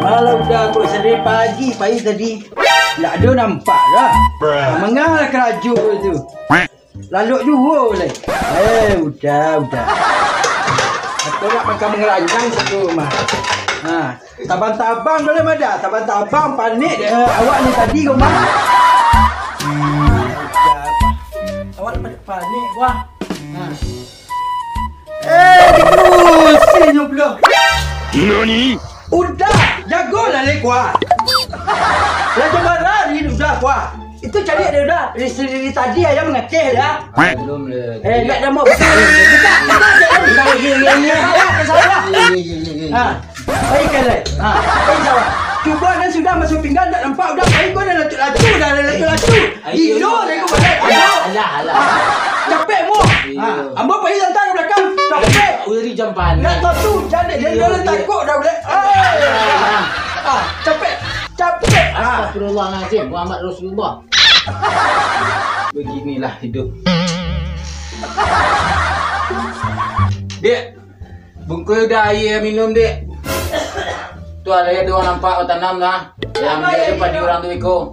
Malah udah aku sedih pagi tadi. Tak ada nampak dah. Mengalah keraju tu. Lalu juga boleh. Udah. Aku nak makan mengeranjang satu rumah. Tabang-tabang boleh ada. Tabang-tabang panik awak ni tadi rumah. Awak panik wah. Pusingnya pula. Nani? Udah, jagolah le kuah. Lah coba lari udah kuah. Itu cari dia udah. Dari tadi ayam mengeceh dah. Belum le. Enggak ada mau buka. Baikkan le. Baik jawab. Cuba dan sudah masuk pinggan tak nampak udah baik kau dah latu dah latu. Hidup le kau balik. Alah. Capek mu. Ambo pergi santai ke belakang. Capek. Udah jam panas. Nak tahu tu jadi dia takut dah boleh. Capek. Astagfirullahaladzim, Muhammad Rasulullah. Beginilah hidup. Dek, bungkus dah air minum dek. Tu ada dia orang nampak orang tanam lah. Yang dia depan di orang tu ikut.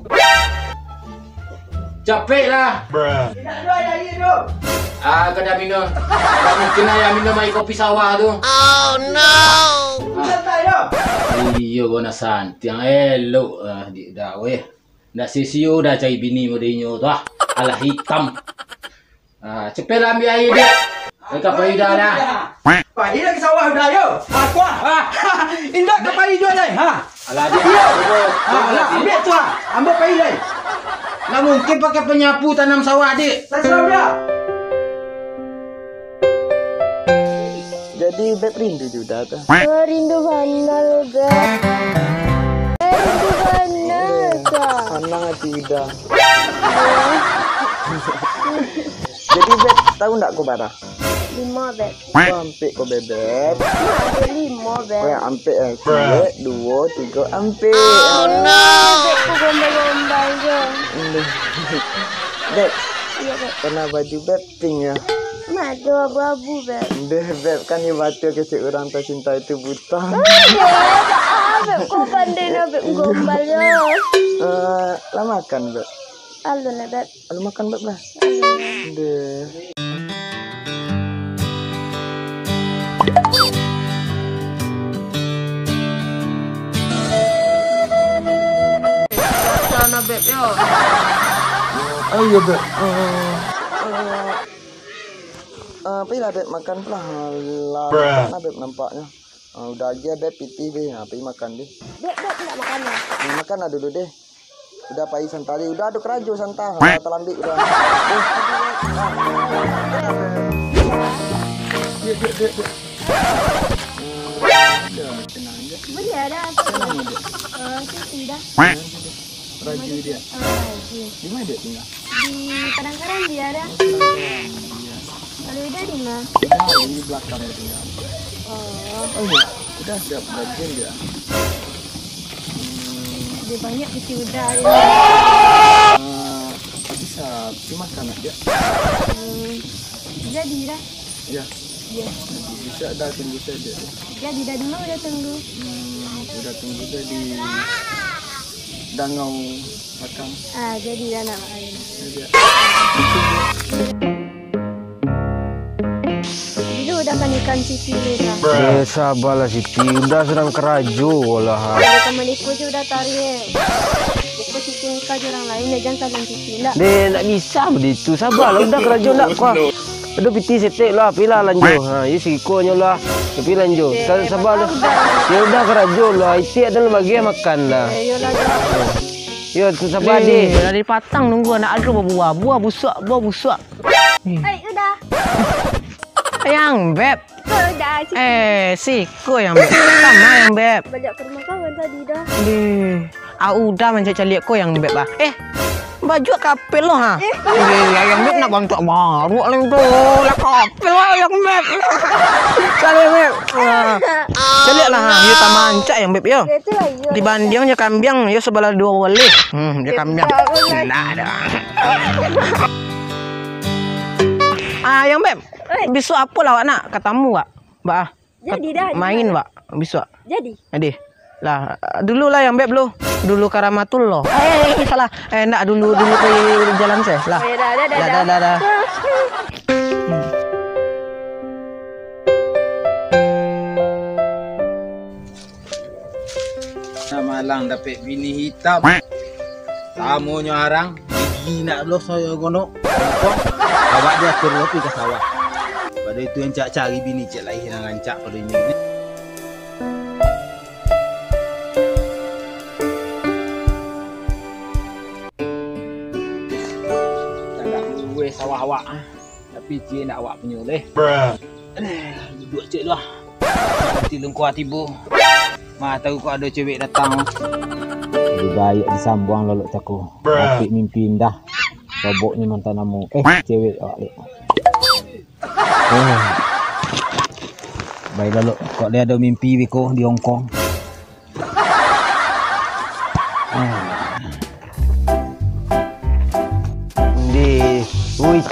Capek lah. Tidak ada air tu. Kau dah minum. Tak mungkin lah yang minum air kopi sawah tu. Oh no. Santai dah. Iya kau nak santai yang elok. Dia dah weh. Nak sisiu dah cari bini modenya tu lah. Alah hitam. Cepatlah ambil air dia. Mereka pergi dah dah. Pergi lagi sawah dah yo. Kuah. Indak ke pergi jual lain. Alah dia. Alah ambil tu lah. Ambil pergi lain. Nak mungkin pakai penyapu tanam sawah dik. Terserah dia. Jadi Beb rindu juga tak? Rindu benar, Beb. Rindu benar, Kak. Senang hati udah. Jadi Beb tahu tak kau bara? 5, Beb. Kau ampik kau bebek. Ada 5, Beb. Kau yang ampik 1, 2, 3 ampik. Oh no. Beb, kau gombal-gombal je. Beb, Iya, Beb. warna baju Beb pink ya. Ada abu-abu, Beb. Beb kan dia baca kecil orang tak cinta itu buta. Beb, kau pandai nak Beb gombal je. Lah makan Beb. Alun lah, Beb. Lalu makan Beb lah. Deh. Sana, Beb, yo. Oh iya Beb. Pergilah Beb makan pula. Lah Beb nampaknya. Udah aja Beb pitih deh. Pergi makan deh. Beb, nak makan lah. Makan lah dulu deh. Udah pagi santari. Udah aduk rajo santang. Terlambat udah. Dek. Tenang aja. Benar dah. Tenang aja. Tidak. Rajo dia. Di mana dia tinggal? Di Padangkaran dia ada. Kalau udah di mana? Di belakang dia tinggal. Oh, iya. Udah siap rajin dia. dia banyak kecil udah. Bisa dimakan aja. Jadi dah. Ya. Ya. Bisa dah tunggu saja. Jadi dah dulu udah tunggu. Udah tunggu di Dangau makan. Jadi dah nak makan. Dulu udah kan ikan Siti dah. Sabarlah Siti, udah sedang kerajo lah. Kalau teman ikut je udah tarik. Ikut Siti nikah je orang lain, jangan saling Siti nak. Nak bisa begitu, sabarlah udah kerajo nak kuah. Aduh piti setek lah, pilih lanjut. Ya sikonya lah, tapi lanjut. Sabarlah. Ya udah kerajo lah, itu adalah bagian makan lah. Yolah. Yo, sabar deh. Dari patang nunggu anak ada buah busuk. Udah. Yang Beb. Udah. Siko yang Beb. Sama yang Beb. Balik ke rumah kawan tadi dah. Udah mencari ko yang Beb ah. Baju kapel lo ha. Yang Beb nak bantu baru lang tu. Lah kapel lah yang Beb. Kali Beb. Calik lah ha. Yo tamanca yang Beb yo. Dibanding je kambing yo sebelah 2 boleh. Dia kambing. Nah ada. Yang Beb. Besok apa lah awak nak? Katamu wak? Mbak. Jadi dah. Main wak besok. Jadi. Adik. Lah, dulu lah yang beb lu. Dulu Karamatullah. Salah. Enggak dulu ke jalan saya. Lah. Oh, ya dah. Dah. Malang dapat bini hitam. Tamunya arang, gigi nak lo saya gono. Awak dia turun pergi ke sawah. Pada itu yang cak cari bini cak lain yang rancak pada ini. Jangan gue sawah awak. Tapi cik nak awak punya leh. Duduk cik lah. Nanti lengkuah tiba. Mah tahu kau ada cewek datang. Lebih baik disambung lalu caku. Tapi mimpi indah. Boboknya mantan namu. Cewek awak lek. Baik lalu kau dia ada mimpi wiko di Hong Kong.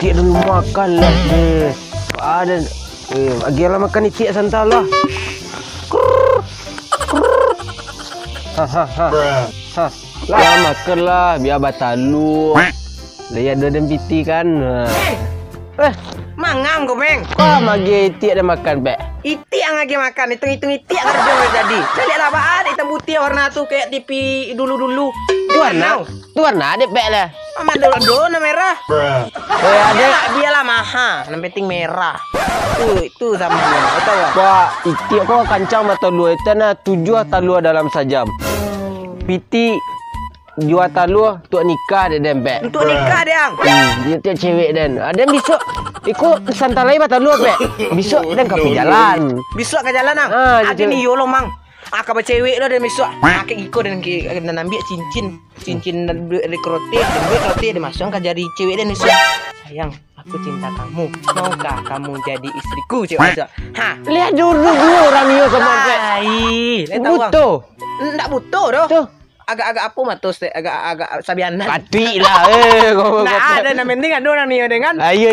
Cik dulu makan lah deh. Ada bagilah makan cik santai lah. Lah makan lah biar batalu. Lihat ada piti kan. Mangang kau meng. Kau magi cik ada makan be. Iti yang lagi makan, hitung iti yang kerja jadi. Saya lihat apaan hitam putih warna tuh kayak TV dulu. Warna ada be lah. Sama dona merah. Ada dia lah mahal, yang penting merah. Itu sama dia. Tahu tak? Wah, iti kau kancang mata lu itu na 7 talua dalam sajam. Piti 2 talua untuk nikah dia dempet. Untuk nikah dia. Dia tiap cewek dan. Ada besok ikut santai mata lu be. Besok dan kapi jalan. Besok ke jalan ang. Ada ni yolo mang. Akak bercewek lah dan besok. Akak ikut dan ambil cincin dan rekrote, dia masuk ke jari cewek dan besok. Sayang, aku cinta kamu. Maukah kamu jadi istriku cewek? Lihat dulu orang ni sama be. Butuh. Enggak butuh doh. Tuh. Agak apa matus agak sabianan. Pati lah Nah ada yang penting ada orang ni dengan. Ayo.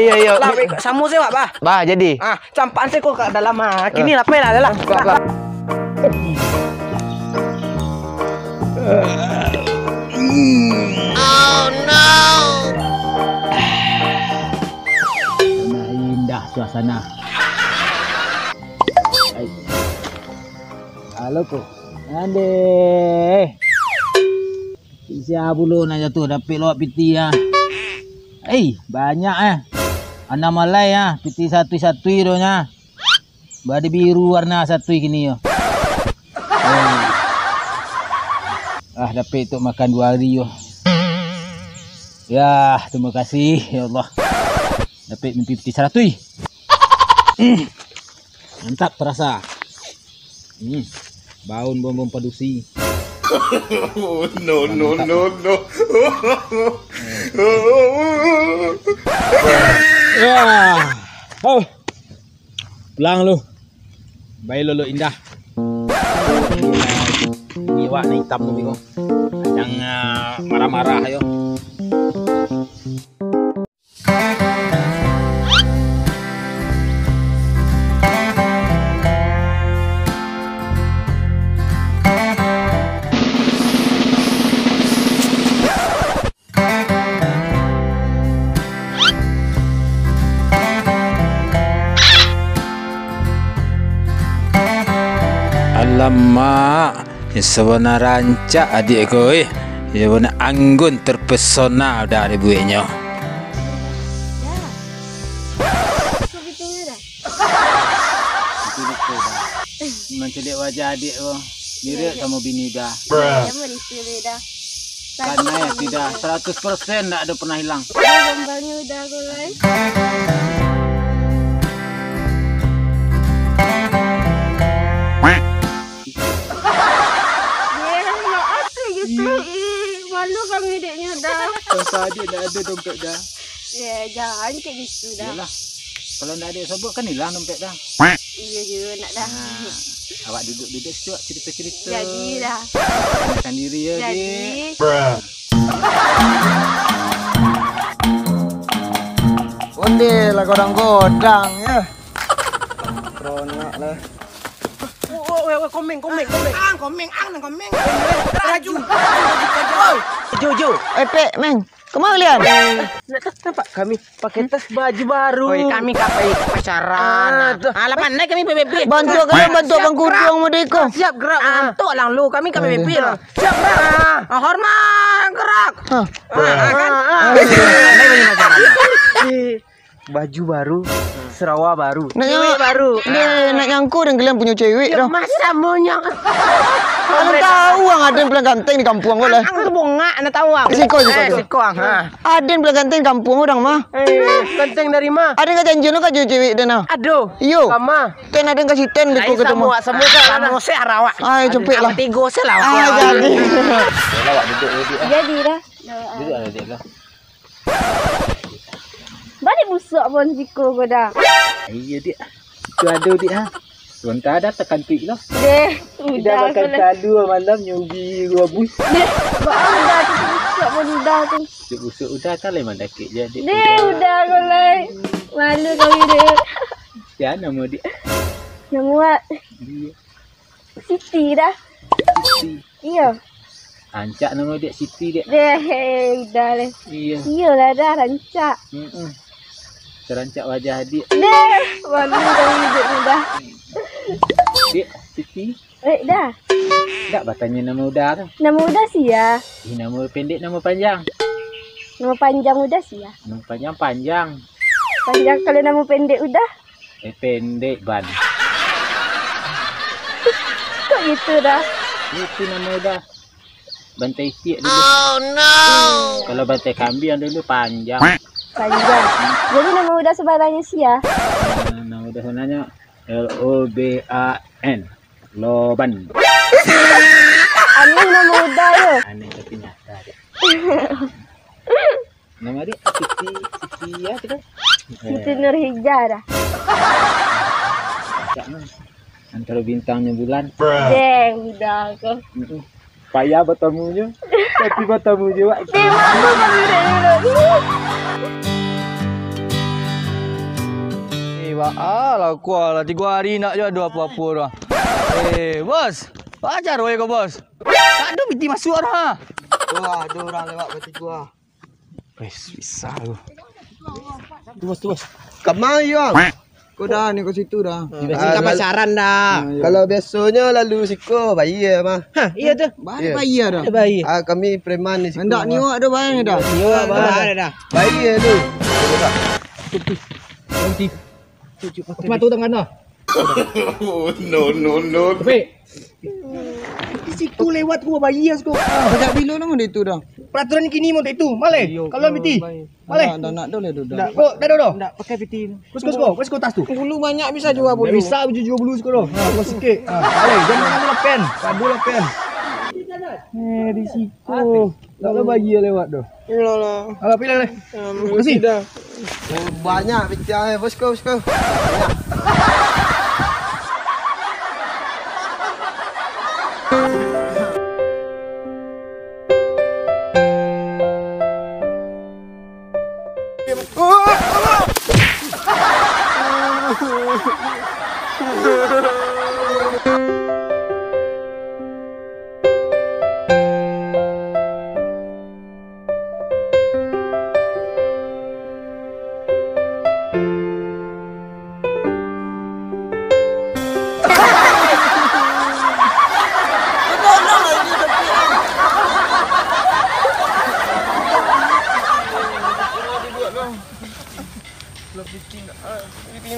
Samu sewa bah. Bah jadi. Campaan saya kok kat dalam kini lapar lah. Oh no. Indah suasana. Halo kok. Ande. Siapa bulu nak jatuh dapat lawak piti ah. Banyak Ana malai piti satu donya. Badi biru warna satu kini yo. Dapat untuk makan 2 hari yo. Ya, terima kasih ya Allah. Dapat mimpi piti 100. Mantap terasa. Baun bom padusi. No. Pulang lu. Baik lo indah. Ini warna hitam tu bingung. Jangan marah-marah ayo. Alamak, yang sebenar rancak adik ko Yang benar anggun terpesona dah ada buihnya. Kau gitunya dah. Betul dah. Macam dek wajah adik ko. Mirip sama bini dah. Ya merisi dah. Karena ya tidak 100% tak ada pernah hilang. Gambarnya udah guys. Malu kami deknya dah. Pasal dia dah ada dompet dah. Ya jangan kayak gitu dah. Yalah. Kalau tak ada sebut kan hilang dompet dah. Iya juga nak dah. Awak duduk situ cerita-cerita. Jadi dah. Makan diri ya Jadi. Ondeh lah godang-godang ya. Kronak lah. Komeng. Raju. Jo. Pek, Meng. Kemana kalian? Nampak kami pakai tas baju baru. Oi, kami kapai pacaran. Alah pandai kami PBB. Bantu Bang Kudung Modeko. Siap gerak. Antuk lang lu, kami PBB lah. Siap gerak. Hormat gerak. Baju baru, Sarawak baru, Nak cewek baru. Nak nyangkut dan kalian punya cewek dah. Masa mau nyang? Kalau tahu ada yang bilang ganteng di kampung kau lah. Ang bongak na tawang. Siko. Ada yang bilang ganteng di kampung orang mah. Ganteng dari mana? Ada yang janji lu kan cewek dan nah. Aduh. Yo. Sama. Ten ada yang kasih ten di kau ketemu. Semua se Sarawak. Ay, cepet lah. Tigo se lah. Jadi. Lawak duduk dia. Jadi dah. Duduk ada dia lah. Balik busuk pun siku ko dah. Iya dia. Itu ada dia ha. Sebentar dah tekan pik lah. Deh, udah makan kaldu malam nyugi rebus. Deh, baang dah tu busuk pun dah tu. Busuk udah tak leh mana kek jadi. Deh, udah kau lai. Malu kau ini. Ya nama dia. Yang muat. Dia Siti dah. Siti. Iya. Ancak nama dia Siti dia. Deh, udah leh. Iya. Iyalah dah rancak. Terancak wajah dia. Deh, malu kau hidup ni dah. Dia Siti. Dah. Tak bertanya nama udah tu. Nama udah sih ya. Nama pendek nama panjang. Nama panjang udah sih ya. Nama panjang panjang. Panjang kalau nama pendek udah. Pendek ban. Kok gitu dah. Itu nama udah. Bantai tiak dulu. Oh no. Kalau bantai kambing dulu panjang. Panjang. Jadi nama udah sebenarnya sih ya. Nama udah sebenarnya LOBAN. Loban. Aneh nama udah yo. Aneh tapi nyata dia. Nama dia Siti ya tu kan? Siti Nurhijah dah. Antara bintangnya bulan. Deng, udah kau. Payah bertemunya. Tapi bertemu juga. Malu kami dah. Alah kuala 3 hari nak je ada apa-apa dah. Bos. Ajar oi kau bos. Tak ada piti masuk dah. Wah, ada orang lewat peti gua. Bisa lu. Bos. Kemai bang. Kau dah ni kau situ dah. Biasa pacaran dah. Kalau biasanya lalu siko bayar mah. Iya tu. Bayar dah. Bayi. Kami preman ni siko. Hendak ni awak ada bayar dah. Ada dah. Bayar tu. Matu tangan dah. No. Siku lewat gua bayi aku. Sejak bila nama dia tu dah? Peraturan kini mau itu. Malay. Kalau piti. Malay. Dah nak dah dah. Dah. Kok dah dah. Nak pakai piti. Kau tas tu. Bulu banyak bisa jual bulu. Bisa jual bulu sekarang. Kau sikit. Malay, jangan ambil pen. Kadu lah pen. Di situ. Tak ada bagi lewat tu. Alah. Alah pilih leh. Kasih dah. Banyak piti bosku.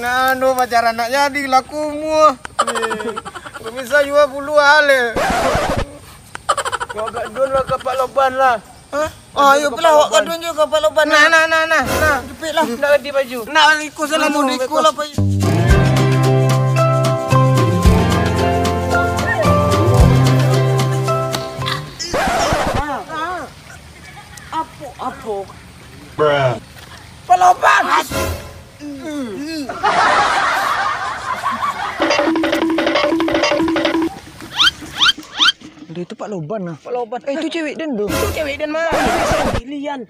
Nano pacaran nak jadi laku mua. Kau bisa jual bulu hale. Kau agak don lah kapal loban lah. Ayo pelah awak kadun je kapal loban. Nah. Jepit lah. Nak ganti baju. Nak ikut salah mau ikut lah baju. Apa? Peloban. Dia tu Pak Loban lah. Pak Loban. Itu cewek dan tu. Itu cewek dan mana? Pilihan.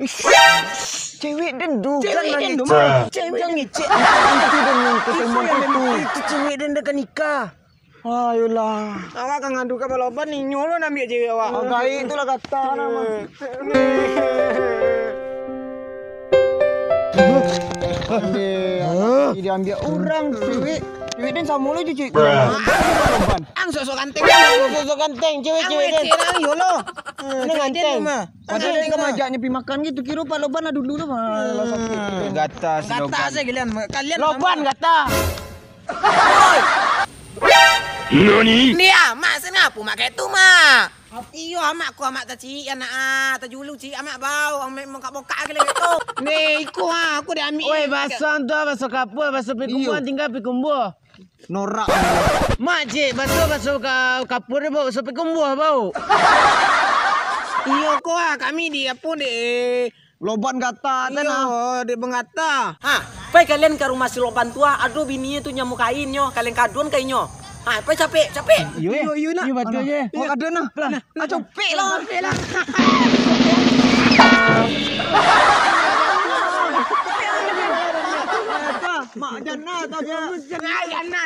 Cewek dan tu. Cewek dan tu. Cewek dan ngecek. Itu dan yang ketemu tu. Itu cewek dan dah nikah. Ayolah. Awak kan ngadu kapal loban ni nyolo nak ambil cewek awak. Agak itulah kata nama. Dia ambil orang cewek. Cewek dan sama lo je cewek. Ang sosok ganteng. Sosok ganteng cewek-cewek dan. Yo lo. Ini ganteng. Padahal dia majaknya pergi makan gitu. Kira Pak Loban lah dulu malah sakit. Gata si Kata Loban. saya kalian. Loban kata. Nani? Ni mak sana apa mak tu mak. Iyo amak ku amak taci anak tajulu ci amak bau amak mengkak-mengkak ke tu. Ni iku aku dah ambil. Oi, bahasa tu bahasa kapur, bahasa pikumbuan tinggal pikumbuh. Norak. Mak cik, bahasa kapur dia bau, bahasa pikumbuh bau. Iyo ko kami di apa di Loban kata tanah. di bengata. Ha, pai kalian ke rumah si Loban tua, aduh bininya tu nyamukain nyo, kalian kaduan kainyo. Ha, pai capek. Yo nak. Yo betul je. Oh ada nah. Ah cepek lah. Mak jana tak je. Jana.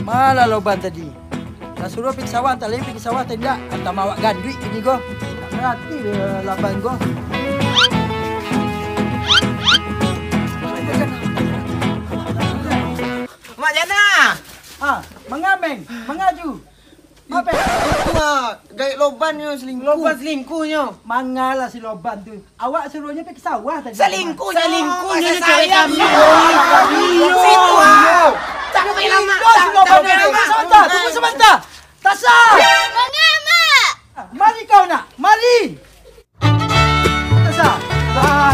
Malah Loban tadi. Dah suruh pergi sawah, tak boleh pergi sawah tidak. Atau mawak ganduit ini go. Tak berhati Loban go. Mak Jana. Ah, mengameng, mengaju. Apa? Itu gait Loban yo selingkuh. Loban selingkuhnya. Mangalah si Loban tu. Awak suruhnya pergi sawah tadi. Selingkuhnya Saya sayang. Situ Tak boleh lama. Tunggu sebentar. Tasha. Mari kau nak. Mari. Tasha.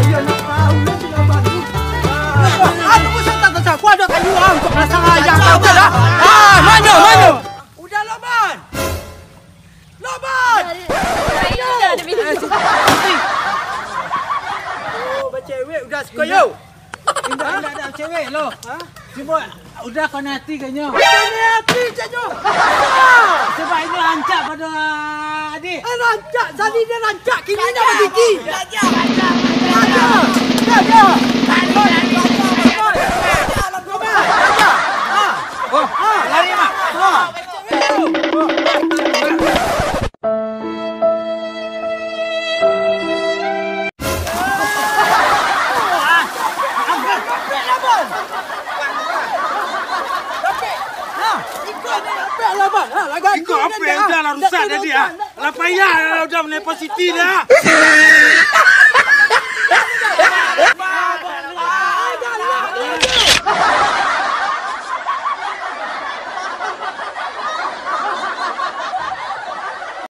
Ya nak tahu si Loban tu. Tunggu sebentar Tasha. Aku ada kayu untuk rasa ayam kau tu dah. Mana? Udah Loban. Oh, bercewek udah suka yo. Indah cewek lo. Cuma udah kau nanti kayaknya. Nanti saja. Sebab ini rancak pada adik. Rancak, tadi dia rancak, kini dia bergigi. Rancak. Lari mak. Kau apa yang dah lah rusak tadi ah? Lah payah dah melepas Siti dah.